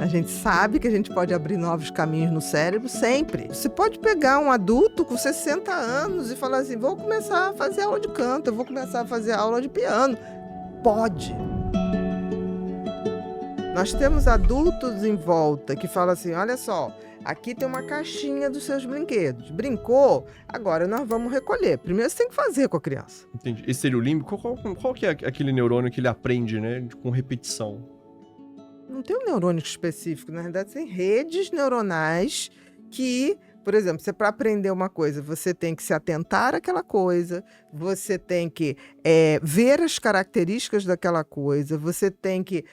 A gente sabe que a gente pode abrir novos caminhos no cérebro sempre. Você pode pegar um adulto com 60 anos e falar assim, vou começar a fazer aula de canto, eu vou começar a fazer aula de piano. Pode. Nós temos adultos em volta que falam assim, olha só, aqui tem uma caixinha dos seus brinquedos. Brincou? Agora nós vamos recolher. Primeiro você tem que fazer com a criança. Entendi. Esse seria o límbico? Qual que é aquele neurônio que ele aprende, né? Com repetição? Não tem um neurônio específico. Na verdade, tem redes neuronais que, por exemplo, para aprender uma coisa, você tem que se atentar àquela coisa, você tem que ver as características daquela coisa, você tem que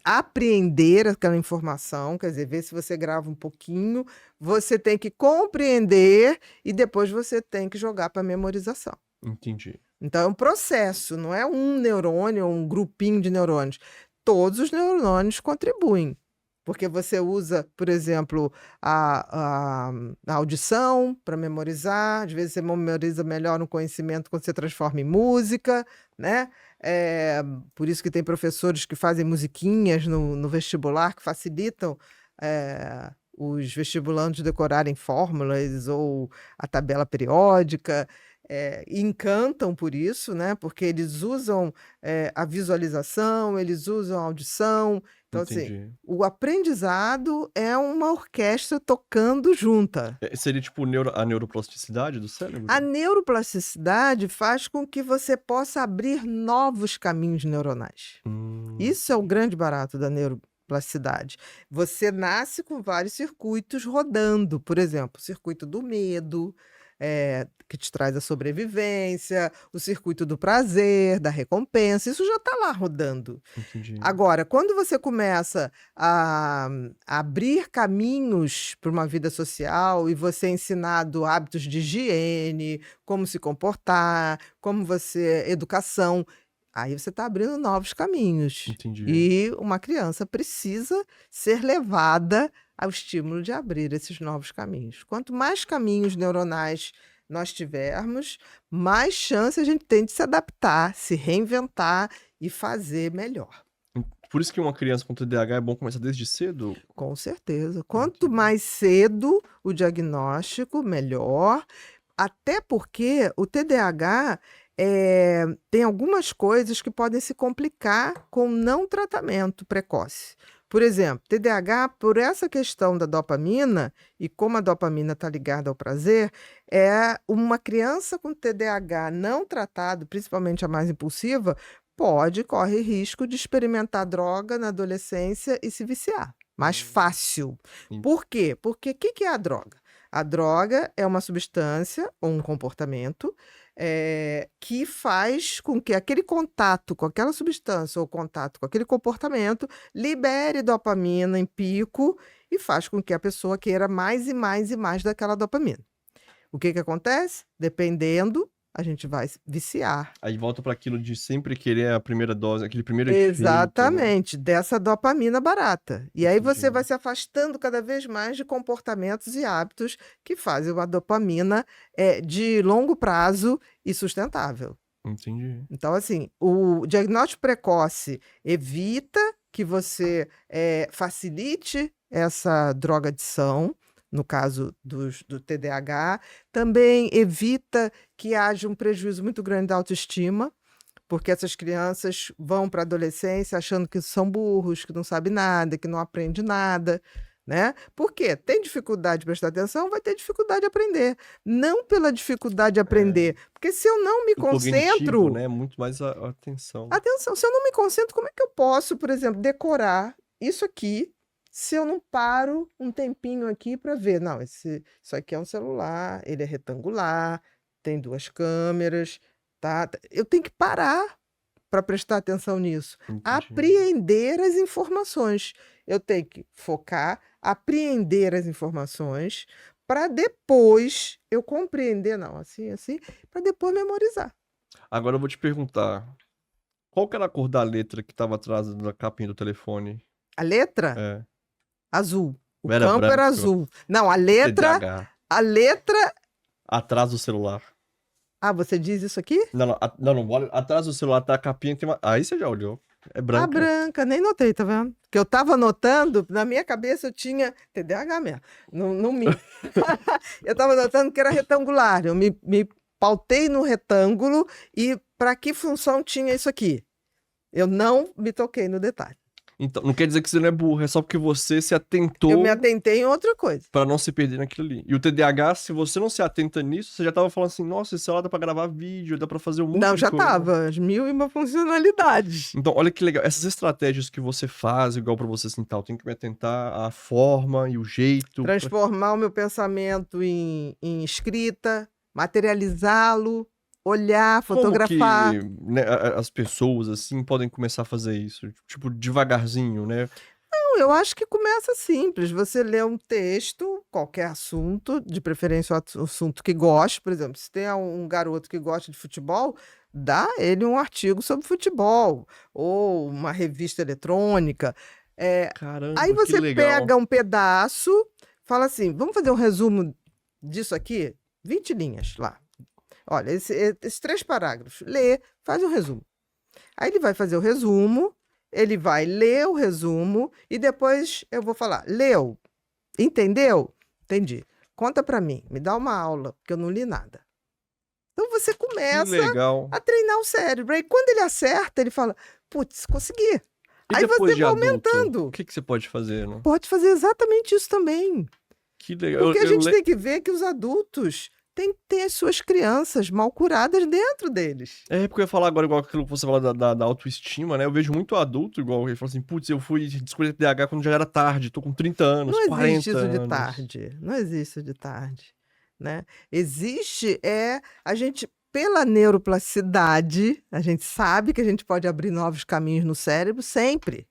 apreender aquela informação, quer dizer, ver se você grava um pouquinho, você tem que compreender e depois você tem que jogar para memorização. Entendi. Então é um processo, não é um neurônio ou um grupinho de neurônios. Todos os neurônios contribuem, porque você usa, por exemplo, a audição para memorizar, às vezes você memoriza melhor um conhecimento quando você transforma em música, né? Por isso que tem professores que fazem musiquinhas no vestibular que facilitam os vestibulandos decorarem fórmulas ou a tabela periódica. E encantam por isso, né? Porque eles usam a visualização, eles usam a audição. Então, Entendi. assim, o aprendizado é uma orquestra tocando junta. Seria tipo a neuroplasticidade do cérebro? A neuroplasticidade faz com que você possa abrir novos caminhos neuronais. Isso é o grande barato da neuroplasticidade. Você nasce com vários circuitos rodando, por exemplo, o circuito do medo, que te traz a sobrevivência, o circuito do prazer, da recompensa, isso já está lá rodando. Entendi. Agora, quando você começa a abrir caminhos para uma vida social e você é ensinado hábitos de higiene, como se comportar, educação, aí você está abrindo novos caminhos. Entendi. E uma criança precisa ser levada ao estímulo de abrir esses novos caminhos. Quanto mais caminhos neuronais nós tivermos, mais chance a gente tem de se adaptar, se reinventar e fazer melhor. Por isso que uma criança com TDAH é bom começar desde cedo? Com certeza. Quanto mais cedo o diagnóstico, melhor. Até porque o TDAH tem algumas coisas que podem se complicar com não tratamento precoce. Por exemplo, TDAH, por essa questão da dopamina, e como a dopamina está ligada ao prazer, uma criança com TDAH não tratado, principalmente a mais impulsiva, corre risco de experimentar droga na adolescência e se viciar. Mais fácil. Por quê? Porque o que é a droga? A droga é uma substância ou um comportamento que faz com que aquele contato com aquela substância ou contato com aquele comportamento libere dopamina em pico e faz com que a pessoa queira mais e mais e mais daquela dopamina. O que acontece? Dependendo, a gente vai viciar. Aí volta para aquilo de sempre querer a primeira dose, aquele primeiro efeito, né? Exatamente, dessa dopamina barata. E aí você vai se afastando cada vez mais de comportamentos e hábitos que fazem uma dopamina de longo prazo e sustentável. Entendi. Então, assim, o diagnóstico precoce evita que você facilite essa drogadição, no caso do TDAH, também evita que haja um prejuízo muito grande da autoestima, porque essas crianças vão para a adolescência achando que são burros, que não sabem nada, que não aprendem nada, né? Por quê? Tem dificuldade de prestar atenção, vai ter dificuldade de aprender. Não pela dificuldade de aprender, porque se eu não me concentro... né? Muito mais a atenção. Atenção, se eu não me concentro, como é que eu posso, por exemplo, decorar isso aqui, se eu não paro um tempinho aqui para ver? Não, isso aqui é um celular, ele é retangular, tem 2 câmeras, tá? Eu tenho que parar para prestar atenção nisso. Entendi. Apreender as informações. Eu tenho que focar, apreender as informações, para depois eu compreender, não, assim, para depois memorizar. Agora eu vou te perguntar, qual que era a cor da letra que estava atrás da capinha do telefone? A letra? É. Azul. O Era campo era branco. azul. Não, a letra... TDAH. A letra... Atrás do celular. Ah, você diz isso aqui? Não, olha, atrás do celular tá a capinha, tem uma... Aí você já olhou. É A branca? branca, nem notei, tá vendo? Que eu tava notando, na minha cabeça eu tinha TDAH mesmo, não me... Eu tava notando que era retangular, eu me pautei no retângulo e para que função tinha isso aqui? Eu não me toquei no detalhe. Então, não quer dizer que você não é burro, é só porque você se Eu atentou me atentei em outra coisa. pra não se perder naquilo ali. E o TDAH, se você não se atenta nisso, você já tava falando assim, nossa, esse celular dá pra gravar vídeo, dá pra fazer um monte Não, de já coisa. tava, as 1001 funcionalidades. Então, olha que legal. Essas estratégias que você faz, igual pra você assim, tal, tem que me atentar à forma e o jeito. Transformar o meu pensamento em escrita, materializá-lo, olhar, Como fotografar. que, né, as pessoas, assim, podem começar a fazer isso? Tipo, devagarzinho, né? Não, eu acho que começa simples. Você lê um texto, qualquer assunto, de preferência um assunto que goste. Por exemplo, se tem um garoto que gosta de futebol, dá ele um artigo sobre futebol, ou uma revista eletrônica. Aí Caramba, que você legal. pega um pedaço, fala assim: vamos fazer um resumo disso aqui? 20 linhas lá. Olha, esses 3 parágrafos. Lê, faz um resumo. Aí ele vai fazer o resumo, ele vai ler o resumo e depois eu vou falar: leu? Entendeu? Entendi. Conta pra mim, me dá uma aula, porque eu não li nada. Então você Que começa legal. a treinar o cérebro. Aí quando ele acerta, ele fala: putz, consegui. E Aí depois você de vai adulto, aumentando. o que você pode fazer, né? Pode fazer exatamente isso também. Que legal. Porque a gente tem que ver que os adultos têm que ter as suas crianças mal curadas dentro deles. É, porque eu ia falar agora, igual aquilo que você fala da autoestima, né? Eu vejo muito adulto, igual ele fala assim, putz, eu fui descobrir TDAH quando já era tarde, tô com 30 anos, Não 40 existe isso de anos. tarde. Não existe isso de tarde, né? Existe a gente, pela neuroplasticidade, a gente sabe que a gente pode abrir novos caminhos no cérebro sempre.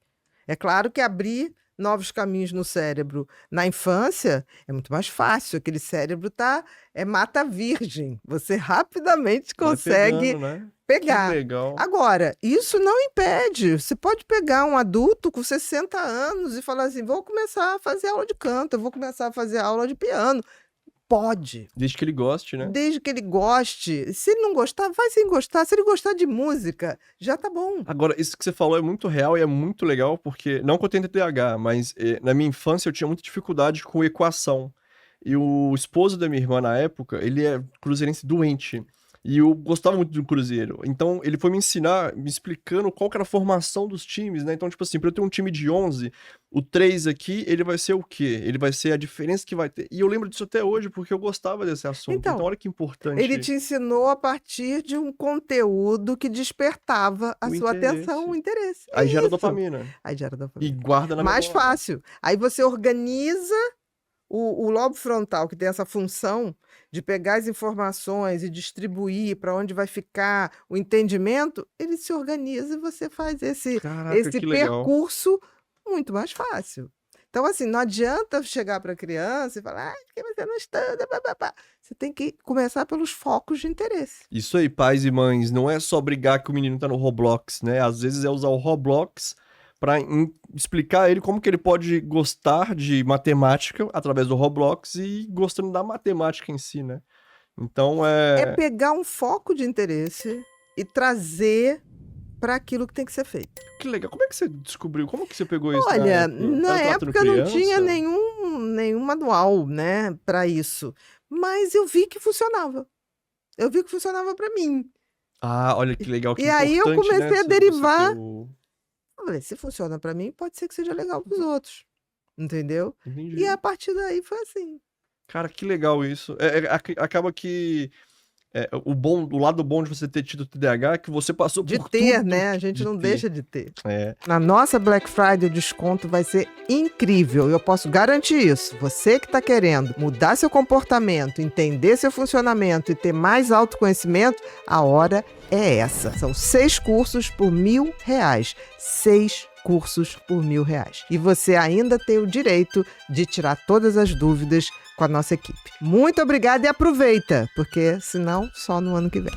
É claro que abrir novos caminhos no cérebro na infância é muito mais fácil. Aquele cérebro é mata virgem. Você rapidamente Vai consegue pegando, né? pegar. Que legal. Agora, isso não impede. Você pode pegar um adulto com 60 anos e falar assim: vou começar a fazer aula de canto, eu vou começar a fazer aula de piano. Pode. Desde que ele goste, né? Desde que ele goste. Se ele não gostar, vai sem gostar. Se ele gostar de música, já tá bom. Agora, isso que você falou é muito real e é muito legal, porque, não que eu tenha TDAH, mas na minha infância eu tinha muita dificuldade com equação. E o esposo da minha irmã na época, ele é cruzeirense doente. E eu gostava muito do Cruzeiro. Então, ele foi me ensinar, me explicando qual que era a formação dos times, né? Então, tipo assim, pra eu ter um time de 11, o 3 aqui, ele vai ser o quê? Ele vai ser a diferença que vai ter. E eu lembro disso até hoje, porque eu gostava desse assunto. Então, Então olha que importante. Ele te ensinou a partir de um conteúdo que despertava a O sua interesse. atenção, o interesse. É Aí gera isso. dopamina. Aí gera E dopamina. guarda na Mais memória. fácil. Aí você organiza o lobo frontal, que tem essa função de pegar as informações e distribuir para onde vai ficar o entendimento, ele se organiza e você faz esse Caraca, que legal. percurso muito mais fácil. Então, assim, não adianta chegar para a criança e falar: porque você não estuda, papapá. Você tem que começar pelos focos de interesse. Isso aí, pais e mães, não é só brigar que o menino tá no Roblox, né? Às vezes é usar o Roblox pra explicar a ele como que ele pode gostar de matemática através do Roblox e gostando da matemática em si, né? Então É pegar um foco de interesse e trazer para aquilo que tem que ser feito. Que legal. Como é que você descobriu? Como que você pegou isso Olha, na na Era tratando época não tinha criança? nenhum manual, né, para isso. Mas eu vi que funcionava. Eu vi que funcionava para mim. Ah, olha que legal, que E aí eu importante, né? comecei a Você derivar. ter o... Eu falei: se funciona para mim, pode ser que seja legal para os outros. Entendeu? Entendi. E a partir daí foi assim. Cara, que legal isso. Acaba que o lado bom de você ter tido TDAH é que você passou De por ter, tudo né? A gente de não ter. deixa de ter. É. Na nossa Black Friday, o desconto vai ser incrível. Eu posso garantir isso. Você que está querendo mudar seu comportamento, entender seu funcionamento e ter mais autoconhecimento, a hora é essa. São 6 cursos por R$1.000. 6 cursos por R$1.000. E você ainda tem o direito de tirar todas as dúvidas com a nossa equipe. Muito obrigada e aproveita, porque senão só no ano que vem.